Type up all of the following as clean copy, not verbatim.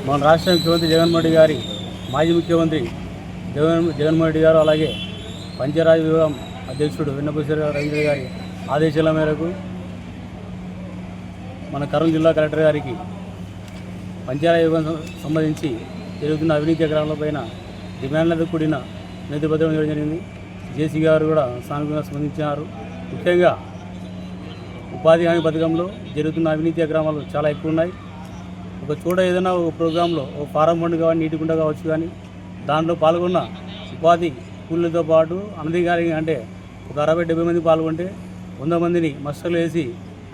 మన రాష్ట్ర ముఖ్యమంత్రి జగన్మోహన్ రెడ్డి గారి మాజీ ముఖ్యమంత్రి జగన్మోహన్ రెడ్డి గారు అలాగే పంచాయరాజ్ విభాగం అధ్యక్షుడు వెన్నపూస రవీంద్ర గారి ఆదేశాల మేరకు మన కర్నూలు జిల్లా కలెక్టర్ గారికి పంచాయరాజ్ విభాగం సంబంధించి జరుగుతున్న అవినీతి అక్రమాలపైన డిమాండ్లతో కూడిన నేతృపత్రం ఇవ్వడం జరిగింది. జేసీ గారు కూడా సానుకూలంగా స్పందించారు. ముఖ్యంగా ఉపాధి హామీ పథకంలో జరుగుతున్న అవినీతి అక్రమాలు చాలా ఎక్కువ ఉన్నాయి. ఒక చోట ఏదైనా ఒక ప్రోగ్రాంలో ఒక ఫారం ఫండ్ కానీ నీటి గుంట కావచ్చు కానీ దాంట్లో పాల్గొన్న ఉపాధి కూలీలతో పాటు అనధికారిగా అంటే ఒక 60-70 మంది పాల్గొంటే 100 మందిని మస్టర్లు వేసి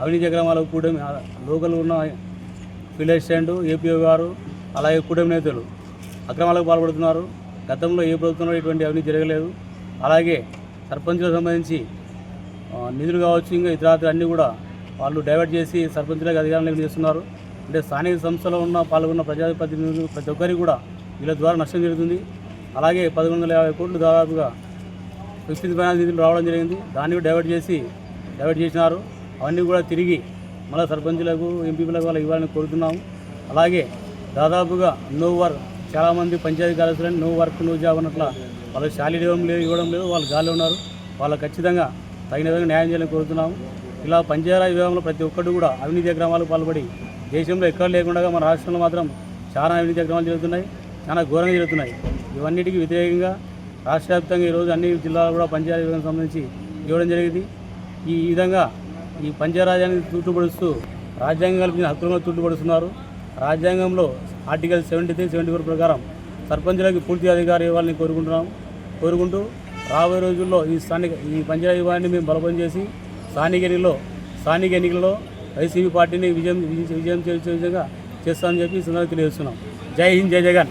అవినీతి అక్రమాలకు కూటమి లోకల్ ఉన్న ఫీల్డ్ అసిస్టెంట్ ఏపీఓ గారు అలాగే కూటమి నేతలు అక్రమాలకు పాల్పడుతున్నారు. గతంలో ఏ ప్రభుత్వంలో ఇటువంటి అవినీతి జరగలేదు. అలాగే సర్పంచులకు సంబంధించి నిధులు కావచ్చు ఇంకా ఇతర అన్నీ కూడా వాళ్ళు డైవర్ట్ చేసి సర్పంచులకు అధికారంలోకి చేస్తున్నారు. అంటే స్థానిక సంస్థలో పాల్గొన్న ప్రజాప్రతినిధులు ప్రతి ఒక్కరికి కూడా వీళ్ళ ద్వారా నష్టం జరుగుతుంది. అలాగే 1150 కోట్లు దాదాపుగా విస్తృత ఫైనాన్స్ నిధులు రావడం జరిగింది. దాన్ని డైవర్ట్ చేసినారు. అవన్నీ కూడా తిరిగి మళ్ళీ సర్పంచులకు ఎంపీలకు వాళ్ళకి ఇవ్వాలని కోరుతున్నాము. అలాగే దాదాపుగా నో వర్క్ చాలామంది పంచాయతీ కార్యదర్శులని నో వర్క్ నో జాబ్ అన్నట్ల వాళ్ళకి శాలరీ ఇవ్వడం లేదు. వాళ్ళు గాలి ఉన్నారు. వాళ్ళకి ఖచ్చితంగా తగిన విధంగా న్యాయం చేయాలని కోరుతున్నాము. ఇలా పంచాయతీ విభాగంలో ప్రతి ఒక్కరు కూడా అవినీతి అక్రమాలకు పాల్పడి దేశంలో ఎక్కడ లేకుండా మన రాష్ట్రంలో మాత్రం చాలా అవినీతి అక్రమాలు జరుగుతున్నాయి. చాలా ఘోరంగా జరుగుతున్నాయి. ఇవన్నిటికీ వ్యతిరేకంగా రాష్ట్ర వ్యాప్తంగా ఈరోజు అన్ని జిల్లాలు కూడా పంచాయతీ విభాగం సంబంధించి ఇవ్వడం జరిగింది. ఈ విధంగా ఈ పంచాయరాజ్యాన్ని తుట్టుపడుస్తూ రాజ్యాంగం కల్పించిన హక్కులను తుట్టుపడుతున్నారు. రాజ్యాంగంలో ఆర్టికల్ 73, 74 ప్రకారం సర్పంచులకి పూర్తి అధికారం ఇవ్వాలని కోరుకుంటూ రాబోయే రోజుల్లో ఈ పంచాయతీ విభాగాన్ని మేము బలోపేతం చేసి స్థానిక ఎన్నికల్లో వైసీపీ పార్టీని విజయం చేసే విధంగా చేస్తామని చెప్పి ఈ సందర్భంగా తెలియజేస్తున్నాం. జై హింద్, జై జగన్.